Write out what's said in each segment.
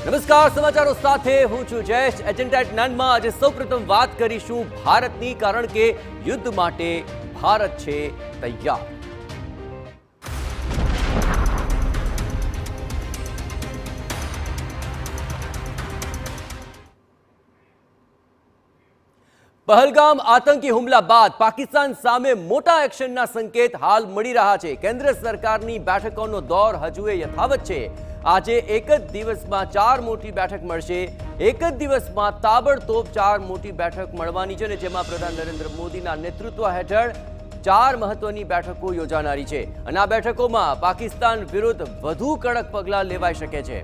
નમસ્કાર, સમાચારો સાથે હું છું જયેશ. એજન્ડા એટ 9 માં આજે સૌપ્રથમ વાત કરીશું ભારતની, કારણ કે યુદ્ધ માટે ભારત છે તૈયાર. પહલગામ આતંકી હુમલા બાદ પાકિસ્તાન સામે મોટા એક્શનના સંકેત હાલ મળી રહ્યા છે. કેન્દ્ર સરકારની બેઠકોનો દોર હજુ યથાવત છે. આજે એક જ દિવસમાં 4 મોટી બેઠક મળશે. એક જ દિવસમાં તાબડતોબ 4 મોટી બેઠક મળવાની છે, અને જેમાં પ્રધાન નરેન્દ્ર મોદીના નેતૃત્વ હેઠળ 4 મહત્વની બેઠકો યોજાનારી છે. અને આ બેઠકોમાં પાકિસ્તાન વિરુદ્ધ વધુ કડક પગલાં લેવાઈ શકે છે.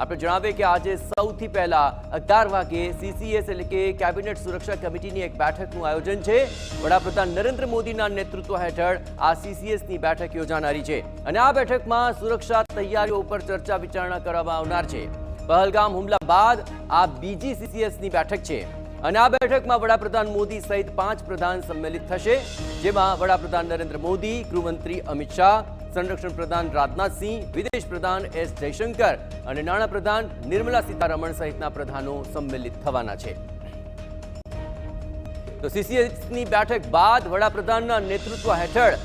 આપણે જણાવીએ કે આજે સૌથી પહેલા 11 વાગે સીસીએસ એટલે કે કેબિનેટ સુરક્ષા કમિટીની એક બેઠકનું આયોજન છે. વડાપ્રધાન નરેન્દ્ર મોદીના નેતૃત્વ હેઠળ આ સીસીએસની બેઠક યોજાનારી છે, અને આ બેઠકમાં સુરક્ષા તૈયારીઓ ઉપર ચર્ચા વિચારણા કરવામાં આવનાર છે. પહલગામ હુમલા બાદ આ બીજી સીસીએસની બેઠક છે, અને આ બેઠકમાં વડાપ્રધાન મોદી સહિત 5 પ્રધાન સંમેલિત થશે, જેમાં વડાપ્રધાન નરેન્દ્ર મોદી, ગૃહમંત્રી અમિત શાહ, સંરક્ષણ પ્રધાન રાજનાથસિંહ, વિદેશ પ્રધાન એસ જયશંકર અને નાણાપ્રધાન નિર્મલા સીતારમણ સહિતના પ્રધાનો સંમેલિત થવાના છે. તો સીસીએસની બેઠક બાદ વડાપ્રધાનના નેતૃત્વ હેઠળ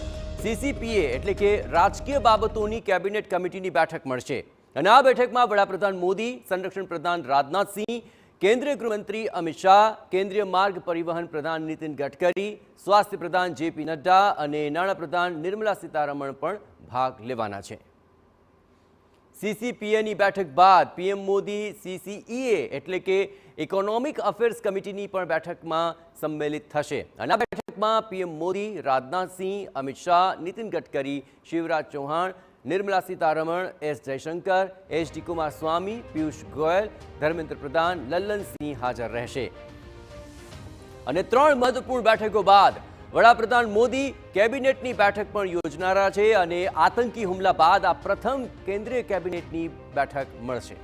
સીસીપીએ એટલે કે રાજકીય બાબતોની કેબિનેટ કમિટીની બેઠક મળશે, અને આ બેઠકમાં વડાપ્રધાન મોદી, સંરક્ષણ પ્રધાન રાજનાથસિંહ, કેન્દ્રીય ગૃહમંત્રી અમિત શાહ, કેન્દ્રીય માર્ગ પરિવહન પ્રધાન નીતિન ગડકરી, સ્વાસ્થ્ય પ્રધાન જેપી નડ્ડા અને નાણાપ્રધાન નિર્મલા સીતારમણ પણ ભાગ લેવાના છે. સીસીપીએની બેઠક બાદ પીએમ મોદી સીસીઈએ એટલે કે ઇકોનોમિક અફેર્સ કમિટીની પણ બેઠકમાં સંમેલિત થશે, અને આ બેઠકમાં PM Modi, Rajnath Singh, Amit Shah, Nitin Gadkari, Shivraj Chauhan, Nirmala Sitharaman, S Jaishankar, H.D.. Kumaraswamy, Piyush Goyal, Dharmendra Pradhan, લલ્લનસિંહ હાજર રહેશે. અને 3 મહત્વપૂર્ણ બેઠકો બાદ વડાપ્રધાન મોદી કેબિનેટની બેઠક પણ યોજનારા છે, અને આતંકી હુમલા બાદ આ પ્રથમ કેન્દ્રીય કેબિનેટની બેઠક મળશે.